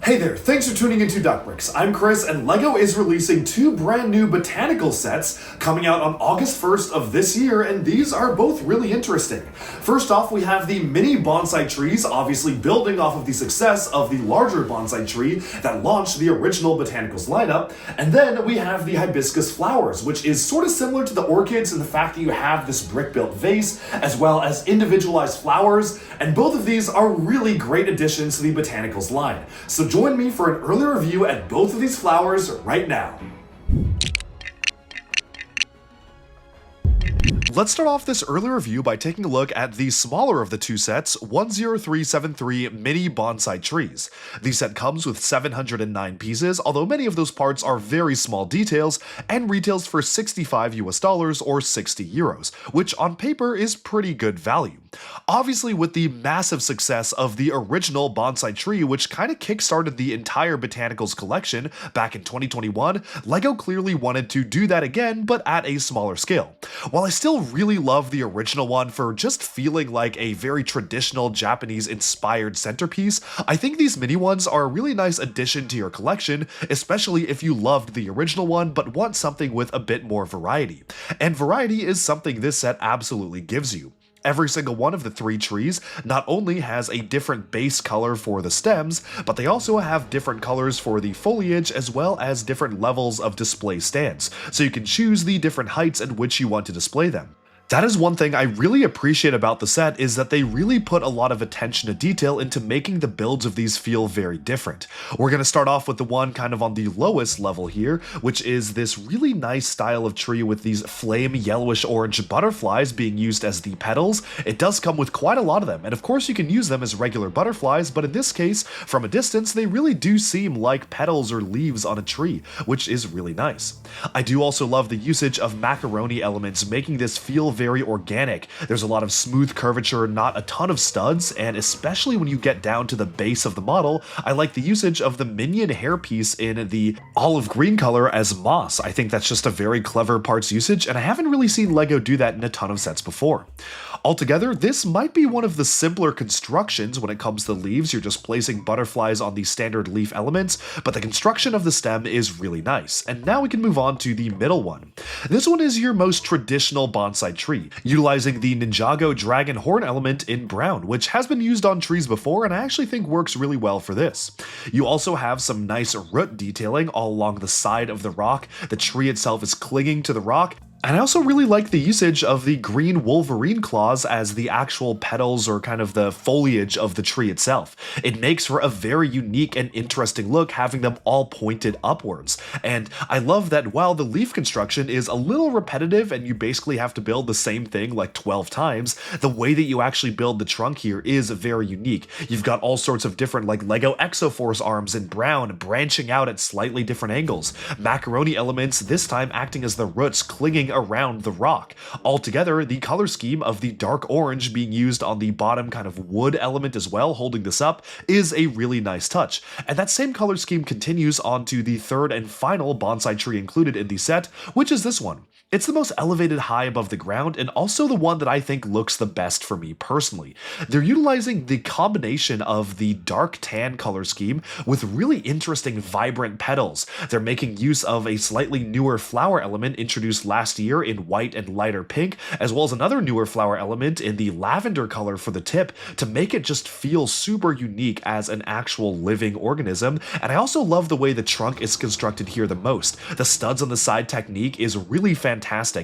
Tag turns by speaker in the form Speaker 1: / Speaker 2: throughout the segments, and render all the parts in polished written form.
Speaker 1: Hey there, thanks for tuning into Duckbricks. I'm Chris, and LEGO is releasing two brand new botanical sets coming out on August 1st of this year, and these are both really interesting. First off, we have the mini bonsai trees, obviously building off of the success of the larger bonsai tree that launched the original botanicals lineup, and then we have the hibiscus flowers, which is sort of similar to the orchids in the fact that you have this brick-built vase, as well as individualized flowers, and both of these are really great additions to the botanicals line. So join me for an early review at both of these flowers right now. Let's start off this early review by taking a look at the smaller of the two sets, 10373 mini bonsai trees. The set comes with 709 pieces, although many of those parts are very small details, and retails for $65 or 60 euros, which on paper is pretty good value. Obviously, with the massive success of the original bonsai tree, which kind of kickstarted the entire botanicals collection back in 2021, LEGO clearly wanted to do that again, but at a smaller scale. While I still really love the original one for just feeling like a very traditional Japanese-inspired centerpiece, I think these mini ones are a really nice addition to your collection, especially if you loved the original one but want something with a bit more variety. And variety is something this set absolutely gives you. Every single one of the three trees not only has a different base color for the stems, but they also have different colors for the foliage as well as different levels of display stands, so you can choose the different heights at which you want to display them. That is one thing I really appreciate about the set, is that they really put a lot of attention to detail into making the builds of these feel very different. We're going to start off with the one kind of on the lowest level here, which is this really nice style of tree with these flame yellowish orange butterflies being used as the petals. It does come with quite a lot of them, and of course you can use them as regular butterflies, but in this case, from a distance, they really do seem like petals or leaves on a tree, which is really nice. I do also love the usage of macaroni elements, making this feel very organic. There's a lot of smooth curvature, not a ton of studs, and especially when you get down to the base of the model, I like the usage of the minion hairpiece in the olive green color as moss. I think that's just a very clever parts usage, and I haven't really seen LEGO do that in a ton of sets before. Altogether, this might be one of the simpler constructions when it comes to leaves. You're just placing butterflies on the standard leaf elements, but the construction of the stem is really nice. And now we can move on to the middle one. This one is your most traditional bonsai tree, utilizing the Ninjago dragon horn element in brown, which has been used on trees before and I actually think works really well for this. You also have some nice root detailing all along the side of the rock. The tree itself is clinging to the rock. And I also really like the usage of the green wolverine claws as the actual petals or kind of the foliage of the tree itself. It makes for a very unique and interesting look, having them all pointed upwards. And I love that while the leaf construction is a little repetitive and you basically have to build the same thing like 12 times, the way that you actually build the trunk here is very unique. You've got all sorts of different like LEGO Exoforce arms in brown branching out at slightly different angles. Macaroni elements this time acting as the roots clinging around the rock. Altogether, the color scheme of the dark orange being used on the bottom kind of wood element as well, holding this up, is a really nice touch. And that same color scheme continues onto the third and final bonsai tree included in the set, which is this one. It's the most elevated high above the ground and also the one that I think looks the best for me personally. They're utilizing the combination of the dark tan color scheme with really interesting vibrant petals. They're making use of a slightly newer flower element introduced last year in white and lighter pink, as well as another newer flower element in the lavender color for the tip to make it just feel super unique as an actual living organism. And I also love the way the trunk is constructed here the most. The studs on the side technique is really fantastic,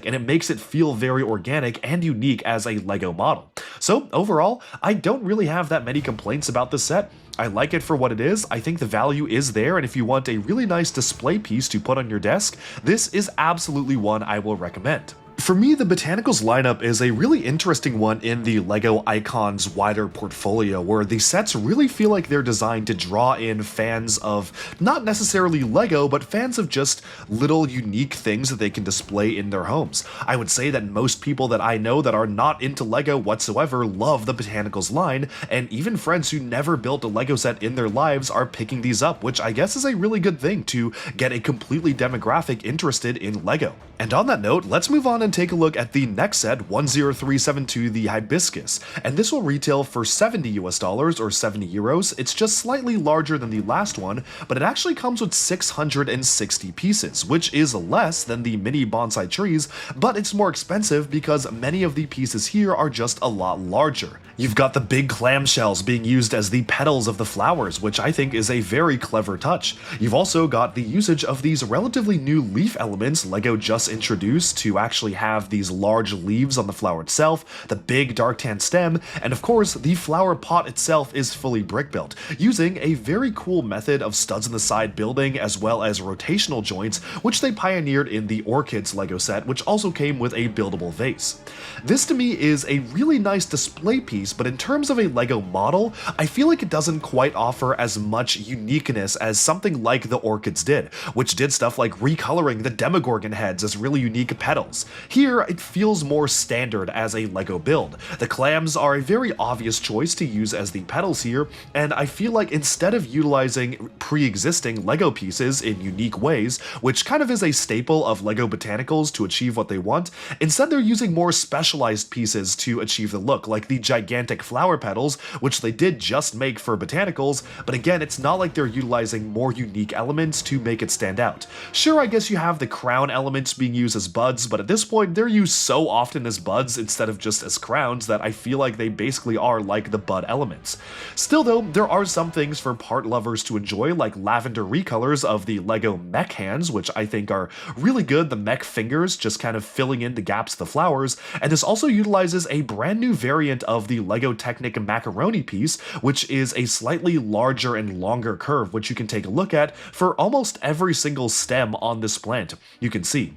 Speaker 1: and it makes it feel very organic and unique as a LEGO model. So overall, I don't really have that many complaints about this set. I like it for what it is. I think the value is there, and if you want a really nice display piece to put on your desk, this is absolutely one I will recommend. For me, the Botanicals lineup is a really interesting one in the LEGO Icons wider portfolio, where the sets really feel like they're designed to draw in fans of not necessarily LEGO, but fans of just little unique things that they can display in their homes. I would say that most people that I know that are not into LEGO whatsoever love the Botanicals line, and even friends who never built a LEGO set in their lives are picking these up, which I guess is a really good thing to get a completely demographic interested in LEGO. And on that note, let's move on on and take a look at the next set, 10372, the Hibiscus, and this will retail for $70 or 70 euros. It's just slightly larger than the last one, but it actually comes with 660 pieces, which is less than the mini bonsai trees, but it's more expensive because many of the pieces here are just a lot larger. You've got the big clamshells being used as the petals of the flowers, which I think is a very clever touch. You've also got the usage of these relatively new leaf elements LEGO just introduced to actually have these large leaves on the flower itself, the big dark tan stem, and of course the flower pot itself is fully brick built, using a very cool method of studs in the side building as well as rotational joints, which they pioneered in the Orchids LEGO set, which also came with a buildable vase. This to me is a really nice display piece, but in terms of a LEGO model, I feel like it doesn't quite offer as much uniqueness as something like the Orchids did, which did stuff like recoloring the Demogorgon heads as really unique petals. Here, it feels more standard as a LEGO build. The clams are a very obvious choice to use as the petals here, and I feel like instead of utilizing pre-existing LEGO pieces in unique ways, which kind of is a staple of LEGO Botanicals to achieve what they want, instead they're using more specialized pieces to achieve the look, like the gigantic flower petals, which they did just make for Botanicals, but again, it's not like they're utilizing more unique elements to make it stand out. Sure, I guess you have the crown elements being used as buds, but at this point, they're used so often as buds instead of just as crowns that I feel like they basically are like the bud elements. Still though, there are some things for part lovers to enjoy, like lavender recolors of the LEGO mech hands, which I think are really good, the mech fingers just kind of filling in the gaps of the flowers, and this also utilizes a brand new variant of the LEGO Technic macaroni piece, which is a slightly larger and longer curve, which you can take a look at for almost every single stem on this plant, you can see.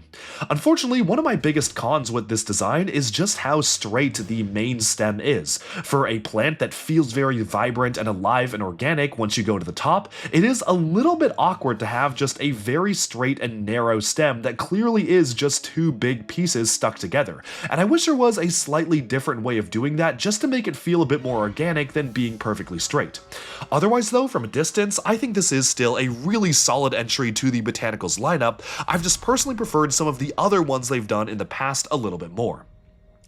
Speaker 1: Unfortunately, one of my biggest cons with this design is just how straight the main stem is. For a plant that feels very vibrant and alive and organic once you go to the top, it is a little bit awkward to have just a very straight and narrow stem that clearly is just two big pieces stuck together, and I wish there was a slightly different way of doing that just to make it feel a bit more organic than being perfectly straight. Otherwise though, from a distance, I think this is still a really solid entry to the Botanicals lineup. I've just personally preferred some of the other ones they've done in the past a little bit more.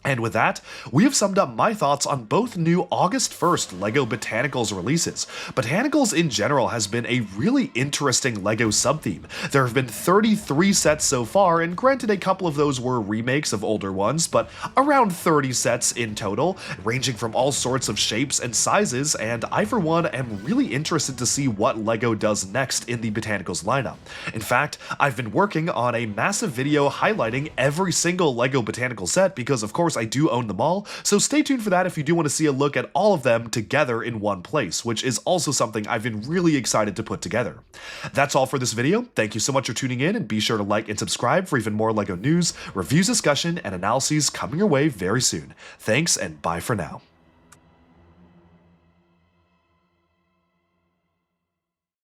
Speaker 1: And with that, we have summed up my thoughts on both new August 1st LEGO Botanicals releases. Botanicals in general has been a really interesting LEGO subtheme. There have been 33 sets so far, and granted a couple of those were remakes of older ones, but around 30 sets in total, ranging from all sorts of shapes and sizes, and I for one am really interested to see what LEGO does next in the Botanicals lineup. In fact, I've been working on a massive video highlighting every single LEGO Botanical set because of course I do own them all, so stay tuned for that if you do want to see a look at all of them together in one place, which is also something I've been really excited to put together. That's all for this video. Thank you so much for tuning in, and be sure to like and subscribe for even more LEGO news, reviews, discussion, and analyses coming your way very soon. Thanks, and bye for now.